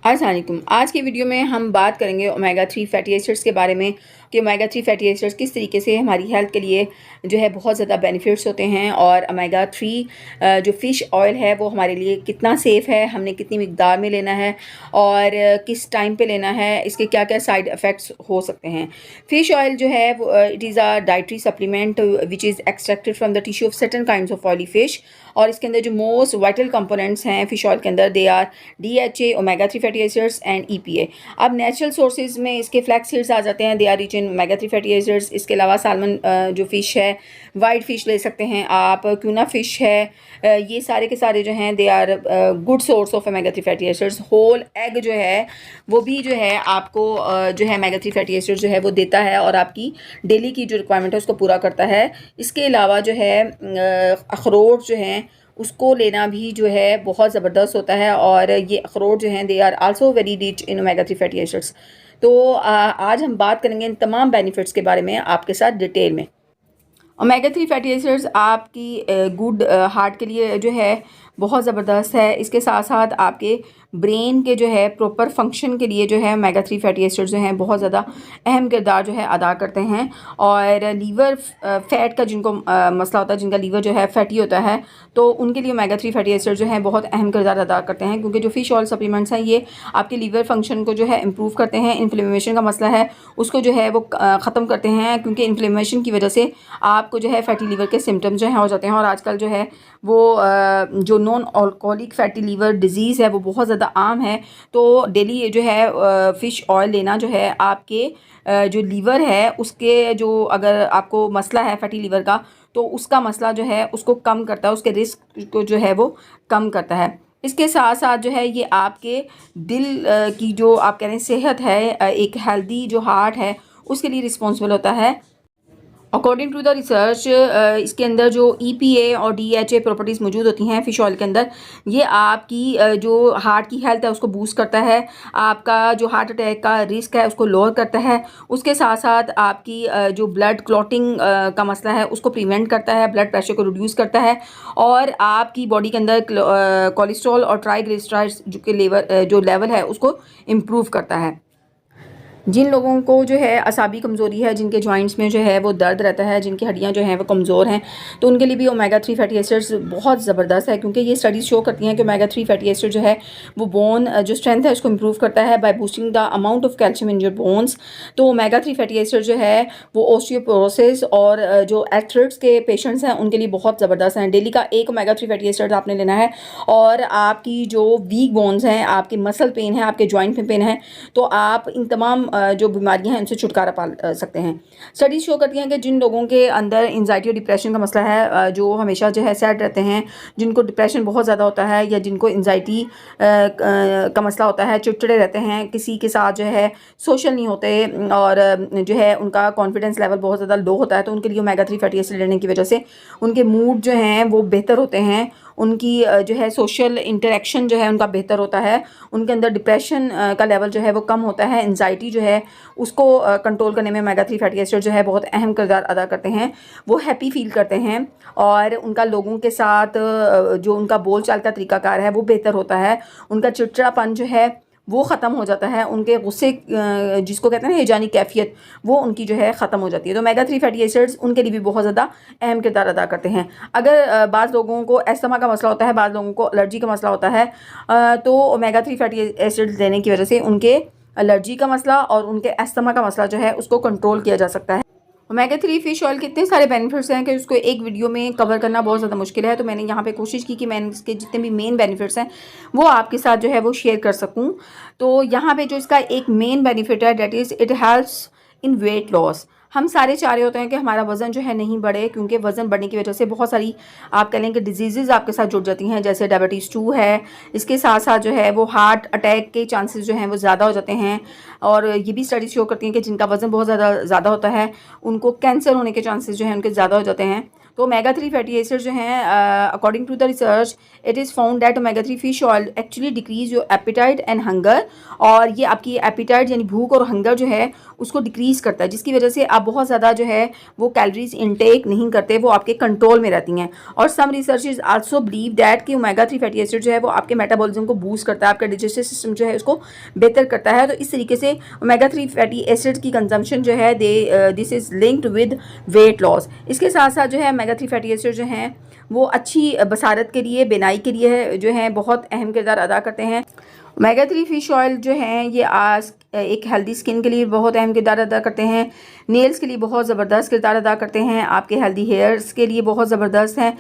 अस्सलाम वालेकुम। आज की वीडियो में हम बात करेंगे ओमेगा 3 फैटी एसिड्स के बारे में कि ओमेगा 3 फैटी एसिड्स किस तरीके से हमारी हेल्थ के लिए जो है बहुत ज़्यादा बेनिफिट्स होते हैं, और ओमेगा 3 जो फ़िश ऑयल है वो हमारे लिए कितना सेफ़ है, हमने कितनी मिकदार में लेना है और किस टाइम पे लेना है, इसके क्या क्या साइड इफ़ेक्ट्स हो सकते हैं। फ़िश ऑयल जो है वो it is a dietary supplement which is extracted from the tissue of certain kinds of oily fish, और इसके अंदर जो मोस्ट वाइटल कंपोनेंट्स हैं फ़िश ऑयल के अंदर they are DHA, omega 3 fatty acids and EPA। अब नेचुरल सोर्सेज में इसके फ्लैक्स सीड्स आ जाते हैं, they are rich in omega 3 fatty acids. इसके अलावा सालमन जो फ़िश है, वाइट फ़िश ले सकते हैं आप, ट्यूना फ़िश है, ये सारे के सारे जो हैं they are good source of omega 3 fatty acids. Whole egg जो है वो भी जो है आपको जो है ओमेगा 3 फैटी एसिड्स जो है वो देता है और आपकी डेली की जो रिक्वायरमेंट है उसको पूरा करता है। इसके अलावा जो है अखरोट जो हैं उसको लेना भी जो है बहुत ज़बरदस्त होता है, और ये अखरोट जो हैं they are also very rich in omega 3 fatty acids. तो आज हम बात करेंगे इन तमाम बेनिफिट्स के बारे में आपके साथ डिटेल में। ओमेगा 3 फैटी एसिड्स आपकी गुड हार्ट के लिए जो है बहुत ज़बरदस्त है। इसके साथ साथ आपके ब्रेन के जो है प्रॉपर फंक्शन के लिए जो है ओमेगा 3 फैटी एसिड्स जो हैं बहुत ज़्यादा अहम किरदार जो है अदा करते हैं। और लीवर फैट का जिनको मसला होता है, जिनका लीवर जो है फैटी होता है, तो उनके लिए ओमेगा 3 फैटी एसिड्स जो हैं बहुत अहम किरदार अदा करते हैं, क्योंकि जो फ़िश ऑयल सप्लीमेंट्स हैं ये आपके लीवर फंक्शन को जो है इम्प्रूव करते हैं। इन्फ्लेमेशन का मसला है उसको जो है वो ख़त्म करते हैं, क्योंकि इन्फ्लेमेशन की वजह से आपको जो है फैटी लीवर के सिम्टम्स जो हैं हो जाते हैं। और आजकल जो है वो जो non alcoholic fatty liver disease है वो बहुत ज़्यादा आम है। तो डेली जो है फ़िश ऑयल लेना जो है आपके जो लीवर है उसके जो अगर आपको मसला है फैटी लीवर का, तो उसका मसला जो है उसको कम करता है, उसके रिस्क को जो है वो कम करता है। इसके साथ साथ जो है ये आपके दिल की जो आप कह रहे हैं सेहत है, एक हेल्दी जो हार्ट है उसके लिए रिस्पॉन्सिबल होता है। अकॉर्डिंग टू द रिसर्च इसके अंदर जो EPA और DHA प्रॉपर्टीज़ मौजूद होती हैं फ़िश ऑयल के अंदर, ये आपकी जो हार्ट की हेल्थ है उसको बूस्ट करता है, आपका जो हार्ट अटैक का रिस्क है उसको लोअर करता है। उसके साथ साथ आपकी जो ब्लड क्लॉटिंग का मसला है उसको प्रिवेंट करता है, ब्लड प्रेशर को रिड्यूस करता है, और आपकी बॉडी के अंदर कोलेस्ट्रॉल और ट्राइग्लिसराइड्स जो लेवल है उसको इम्प्रूव करता है। जिन लोगों को जो है असाबी कमज़ोरी है, जिनके जॉइंट्स में जो है वो दर्द रहता है, जिनकी हड्डियां जो हैं वो कमज़ोर हैं, तो उनके लिए भी ओमेगा 3 फैटी एसिड्स बहुत ज़बरदस्त है, क्योंकि ये स्टडीज़ शो करती हैं कि ओमेगा 3 फैटी एसिड जो है वो बोन जो स्ट्रेंथ है उसको इम्प्रूव करता है by boosting the amount of calcium in your bones. तो ओमेगा 3 फैटी एसिड जो है वो ऑस्टियोपोरोसिस और जो एथलेट्स के पेशेंट्स हैं उनके लिए बहुत ज़बरदस्त हैं। डेली का एक ओमेगा 3 फैटी एसिड आपने लेना है, और आपकी जो वीक बोन्स हैं, आपके मसल पेन है, आपके जॉइंट में पेन है, तो आप इन तमाम जो बीमारियां हैं उनसे छुटकारा पा सकते हैं। स्टडीज़ शो करती हैं कि जिन लोगों के अंदर एंजाइटी और डिप्रेशन का मसला है, जो हमेशा जो है सैड रहते हैं, जिनको डिप्रेशन बहुत ज़्यादा होता है या जिनको एंजाइटी का मसला होता है, चिड़चिड़े रहते हैं, किसी के साथ जो है सोशल नहीं होते, और जो है उनका कॉन्फिडेंस लेवल बहुत ज़्यादा लो होता है, तो उनके लिए ओमेगा 3 फैटी एसिड लेने की वजह से उनके मूड जो हैं वो बेहतर होते हैं, उनकी जो है सोशल इंटरेक्शन जो है उनका बेहतर होता है, उनके अंदर डिप्रेशन का लेवल जो है वो कम होता है, एंजाइटी जो है उसको कंट्रोल करने में ओमेगा 3 फैटी एसिड जो है बहुत अहम किरदार अदा करते हैं। वो हैप्पी फील करते हैं, और उनका लोगों के साथ जो उनका बोल चाल का तरीकाकार है वो बेहतर होता है, उनका चिड़चिड़ापन जो है वो ख़त्म हो जाता है, उनके गुस्से जिसको कहते हैं ना हिजानी कैफियत, वो उनकी जो है ख़त्म हो जाती है। तो ओमेगा 3 फैटी एसिड्स उनके लिए भी बहुत ज़्यादा अहम किरदार अदा करते हैं। अगर बाज़ लोगों को एस्थमा का मसला होता है, बाज़ लोगोों को एलर्जी का मसला होता है, तो ओमेगा 3 फैटी एसिड्स लेने की वजह से उनके एलर्जी का मसला और उनके एस्थमा का मसला जो है उसको कंट्रोल किया जा सकता है। ओमेगा 3 फ़िश ऑयल के इतने सारे बेनिफिट्स हैं कि उसको एक वीडियो में कवर करना बहुत ज़्यादा मुश्किल है, तो मैंने यहाँ पे कोशिश की कि मैं इसके जितने भी मेन बेनिफिट्स हैं वो आपके साथ जो है वो शेयर कर सकूँ। तो यहाँ पे जो इसका एक मेन बेनिफिट है that is it helps in weight loss. हम सारे चाह रहे होते हैं कि हमारा वज़न जो है नहीं बढ़े, क्योंकि वज़न बढ़ने की वजह से बहुत सारी आप कह लें कि डिजीज़ आपके साथ जुड़ जाती हैं, जैसे डायबिटीज़ 2 है। इसके साथ साथ जो है वो हार्ट अटैक के चांसेस जो हैं वो ज़्यादा हो जाते हैं, और ये भी स्टडीज़ शो करती हैं कि जिनका वज़न बहुत ज़्यादा होता है उनको कैंसर होने के चांसेस जो हैं उनके ज़्यादा हो जाते हैं। तो ओमेगा 3 फैटी एसिड जो हैं according to the research it is found that omega 3 fish oil actually decrease your appetite and hunger, और ये आपकी एपिटाइट यानी भूख और हंगर जो है उसको डिक्रीज़ करता है, जिसकी वजह से आप बहुत ज़्यादा जो है वो कैलोरीज इनटेक नहीं करते, वो आपके कंट्रोल में रहती हैं। और सम रिसर्चेज आल्सो बिलीव दैट कि ओमेगा 3 फैटी एसिड जो है वो आपके मेटाबॉलिज्म को बूस्ट करता है, आपका डाइजेस्टिव सिस्टम जो है उसको बेहतर करता है। तो इस तरीके से ओमेगा 3 फैटी एसिड की कंजम्पशन जो है this is linked with weight loss. इसके साथ साथ जो है ओमेगा 3 फैटी एसिड जो हैं वो अच्छी बसारत के लिए, बिनाई के लिए जो हैं बहुत अहम किरदार अदा करते हैं। ओमेगा 3 फ़िश ऑयल जो हैं ये आज एक हेल्दी स्किन के लिए बहुत अहम किरदार अदा करते हैं, नेल्स के लिए बहुत ज़बरदस्त किरदार अदा करते हैं, आपके हेल्दी हेयर्स के लिए बहुत ज़बरदस्त हैं।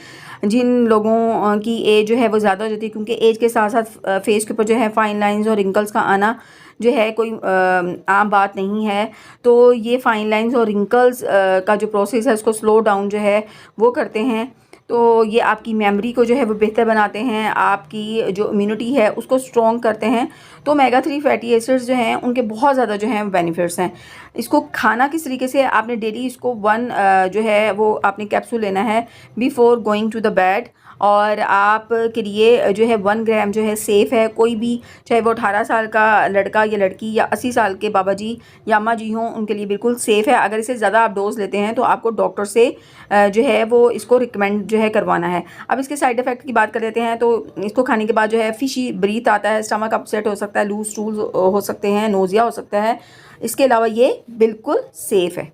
जिन लोगों की एज जो है वो ज़्यादा हो जाती है, क्योंकि एज के साथ साथ फेस के ऊपर जो है फाइन लाइंस और रिंकल्स का आना जो है कोई आम बात नहीं है, तो ये फाइन लाइंस और रिंकल्स का जो प्रोसेस है उसको स्लो डाउन जो है वो करते हैं। तो ये आपकी मेमोरी को जो है वो बेहतर बनाते हैं, आपकी जो इम्यूनिटी है उसको स्ट्रॉन्ग करते हैं। तो ओमेगा 3 फैटी एसिड्स जो हैं उनके बहुत ज़्यादा जो हैं बेनिफिट्स हैं। इसको खाना किस तरीके से, आपने डेली इसको 1 जो है वो आपने कैप्सूल लेना है before going to the bed, और आप के लिए जो है 1 ग्राम जो है सेफ़ है। कोई भी चाहे वो 18 साल का लड़का या लड़की या 80 साल के बाबा जी या अम्मा जी हों, उनके लिए बिल्कुल सेफ़ है। अगर इससे ज़्यादा आप डोज लेते हैं तो आपको डॉक्टर से जो है वो इसको रिकमेंड जो है करवाना है। अब इसके साइड इफ़ेक्ट की बात कर लेते हैं। तो इसको खाने के बाद जो है फिशी ब्रीथ आता है, स्टमक अपसेट हो सकता है, लूज स्टूल हो सकते हैं, नोज़िया हो सकता है। इसके अलावा ये बिल्कुल सेफ़ है।